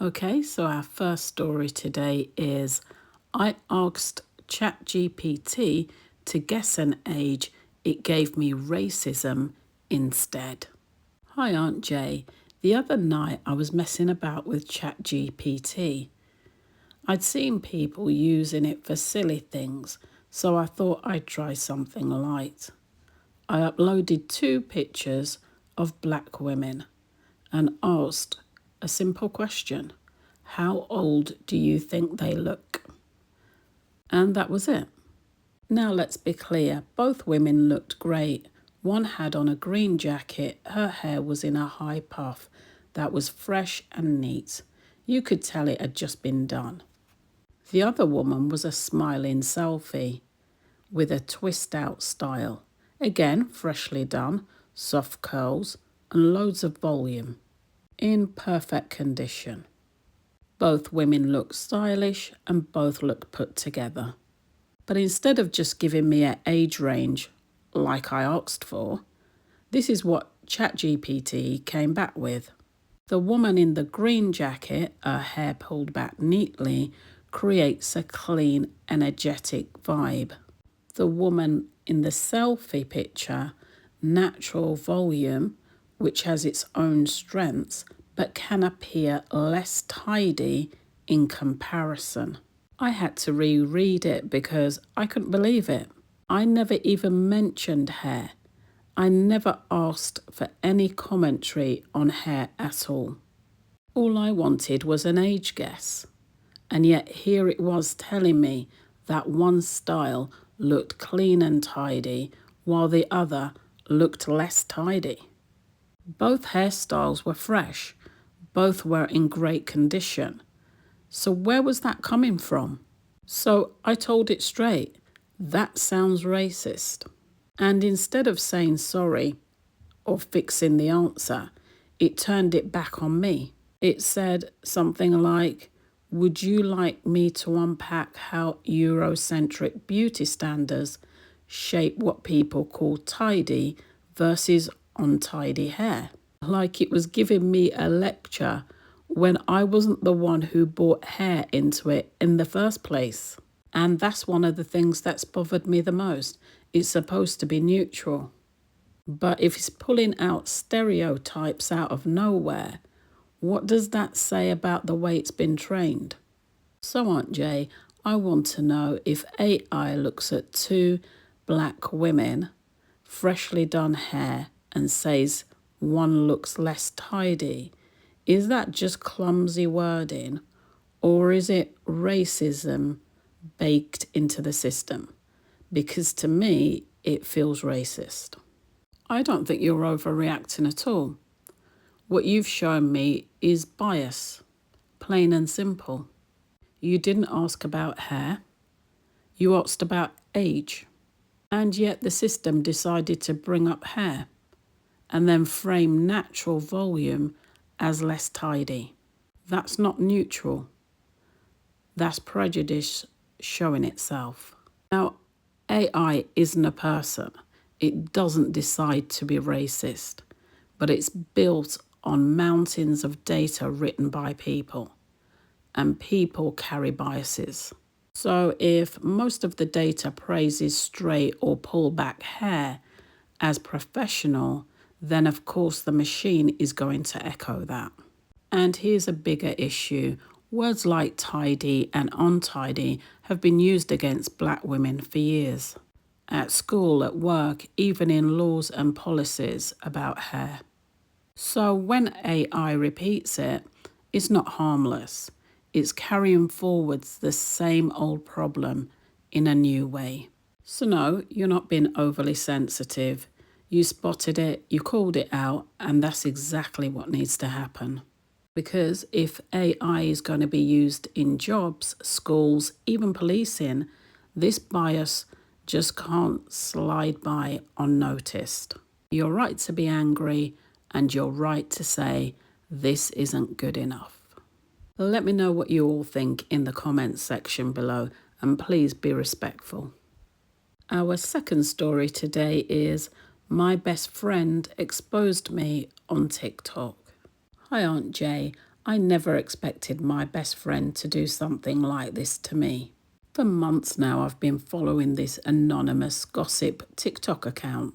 Okay, so our first story today is I asked ChatGPT to guess an age. It gave me racism instead. Hi, Aunt Jay. The other night I was messing about with ChatGPT. I'd seen people using it for silly things, so I thought I'd try something light. I uploaded 2 pictures of black women and asked a simple question. How old do you think they look? And that was it. Now let's be clear, both women looked great. One had on a green jacket, her hair was in a high puff that was fresh and neat. You could tell it had just been done. The other woman was a smiling selfie with a twist out style. Again, freshly done, soft curls and loads of volume. In perfect condition. Both women looked stylish and both looked put together. But instead of just giving me an age range like I asked for, this is what ChatGPT came back with. The woman in the green jacket, her hair pulled back neatly, creates a clean, energetic vibe. The woman in the selfie picture, natural volume, which has its own strengths, but can appear less tidy in comparison. I had to reread it because I couldn't believe it. I never even mentioned hair. I never asked for any commentary on hair at all. All I wanted was an age guess. And yet here it was telling me that one style looked clean and tidy while the other looked less tidy. Both hairstyles were fresh. Both were in great condition. So where was that coming from? So I told it straight, that sounds racist. And instead of saying sorry or fixing the answer, it turned it back on me. It said something like, would you like me to unpack how Eurocentric beauty standards shape what people call tidy versus untidy hair? Like it was giving me a lecture when I wasn't the one who brought hair into it in the first place. And that's one of the things that's bothered me the most. It's supposed to be neutral. But if it's pulling out stereotypes out of nowhere, what does that say about the way it's been trained? So, Aunt Jay, I want to know if AI looks at 2 black women, freshly done hair, and says one looks less tidy. Is that just clumsy wording, or is it racism baked into the system? Because to me, it feels racist. I don't think you're overreacting at all. What you've shown me is bias, plain and simple. You didn't ask about hair. You asked about age. And yet the system decided to bring up hair and then frame natural volume as less tidy. That's not neutral. That's prejudice showing itself. Now, AI isn't a person. It doesn't decide to be racist, but it's built on mountains of data written by people, and people carry biases. So if most of the data praises straight or pullback hair as professional, then of course the machine is going to echo that. And here's a bigger issue. Words like tidy and untidy have been used against black women for years. At school, at work, even in laws and policies about hair. So when AI repeats it, it's not harmless. It's carrying forwards the same old problem in a new way. So no, you're not being overly sensitive. You spotted it, you called it out, and that's exactly what needs to happen. Because if AI is going to be used in jobs, schools, even policing, this bias just can't slide by unnoticed. You're right to be angry, and you're right to say, this isn't good enough. Let me know what you all think in the comments section below, and please be respectful. Our second story today is my best friend exposed me on TikTok. Hi Aunt Jay, I never expected my best friend to do something like this to me. For months now, I've been following this anonymous gossip TikTok account.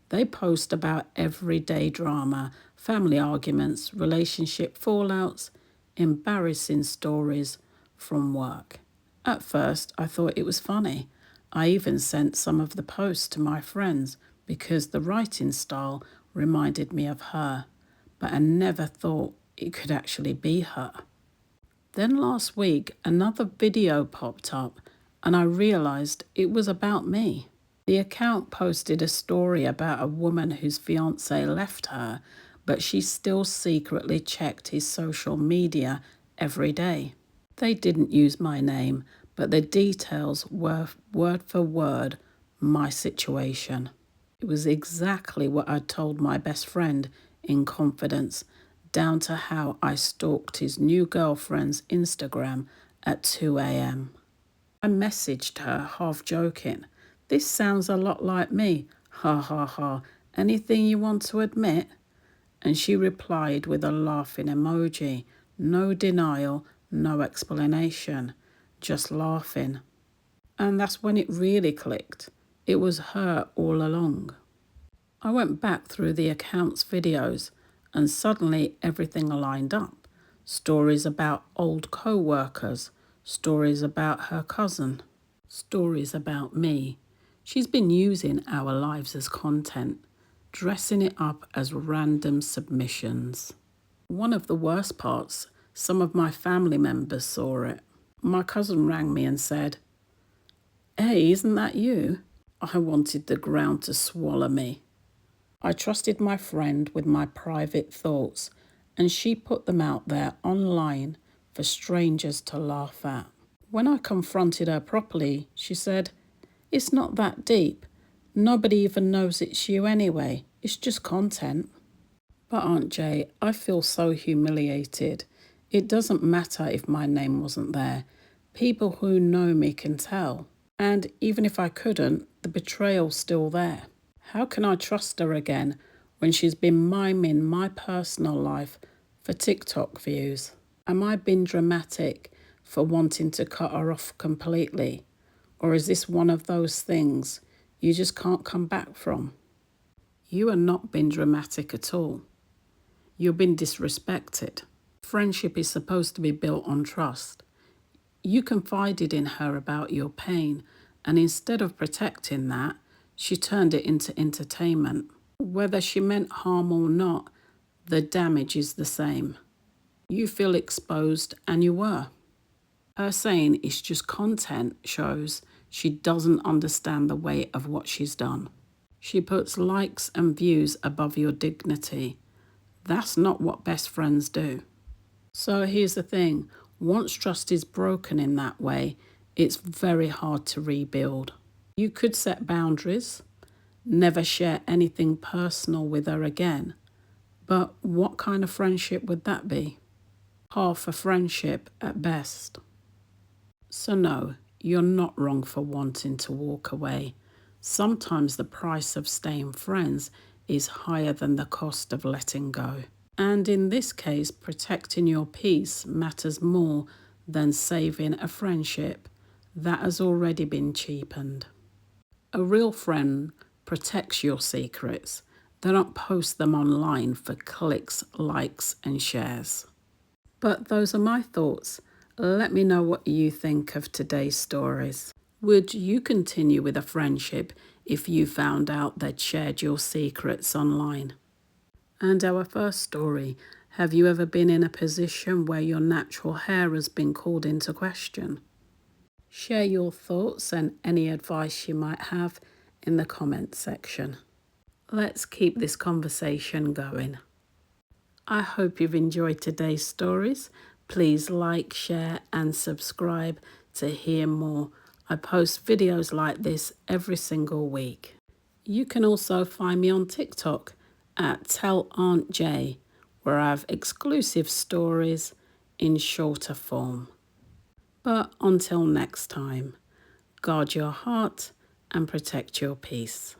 They post about everyday drama, family arguments, relationship fallouts, embarrassing stories from work. At first, I thought it was funny. I even sent some of the posts to my friends because the writing style reminded me of her, but I never thought it could actually be her. Then last week, another video popped up and I realised it was about me. The account posted a story about a woman whose fiancé left her, but she still secretly checked his social media every day. They didn't use my name, but the details were word for word my situation. It was exactly what I told my best friend in confidence, down to how I stalked his new girlfriend's Instagram at 2 a.m. I messaged her, half joking. This sounds a lot like me. Ha ha ha. Anything you want to admit? And she replied with a laughing emoji. No denial, no explanation. Just laughing. And that's when it really clicked. It was her all along. I went back through the account's videos and suddenly everything lined up. Stories about old co-workers, stories about her cousin, stories about me. She's been using our lives as content, dressing it up as random submissions. One of the worst parts, some of my family members saw it. My cousin rang me and said, "Hey, isn't that you?" I wanted the ground to swallow me. I trusted my friend with my private thoughts, and she put them out there online for strangers to laugh at. When I confronted her properly, she said, "It's not that deep. Nobody even knows it's you anyway. It's just content." But Aunt Jay, I feel so humiliated. It doesn't matter if my name wasn't there. People who know me can tell. And even if I couldn't, the betrayal's still there. How can I trust her again when she's been miming my personal life for TikTok views? Am I being dramatic for wanting to cut her off completely? Or is this one of those things you just can't come back from? You are not being dramatic at all. You're being disrespected. Friendship is supposed to be built on trust. You confided in her about your pain, and instead of protecting that, she turned it into entertainment. Whether she meant harm or not, the damage is the same. You feel exposed, and you were. Her saying it's just content shows she doesn't understand the weight of what she's done. She puts likes and views above your dignity. That's not what best friends do. So here's the thing. Once trust is broken in that way, it's very hard to rebuild. You could set boundaries, never share anything personal with her again. But what kind of friendship would that be? Half a friendship at best. So no, you're not wrong for wanting to walk away. Sometimes the price of staying friends is higher than the cost of letting go. And in this case, protecting your peace matters more than saving a friendship that has already been cheapened. A real friend protects your secrets. They don't post them online for clicks, likes, and shares. But those are my thoughts. Let me know what you think of today's stories. Would you continue with a friendship if you found out they'd shared your secrets online? And our first story, have you ever been in a position where your natural hair has been called into question? Share your thoughts and any advice you might have in the comments section. Let's keep this conversation going. I hope you've enjoyed today's stories. Please like, share and subscribe to hear more. I post videos like this every single week. You can also find me on TikTok at Tell Aunt J, where I have exclusive stories in shorter form. But until next time, guard your heart and protect your peace.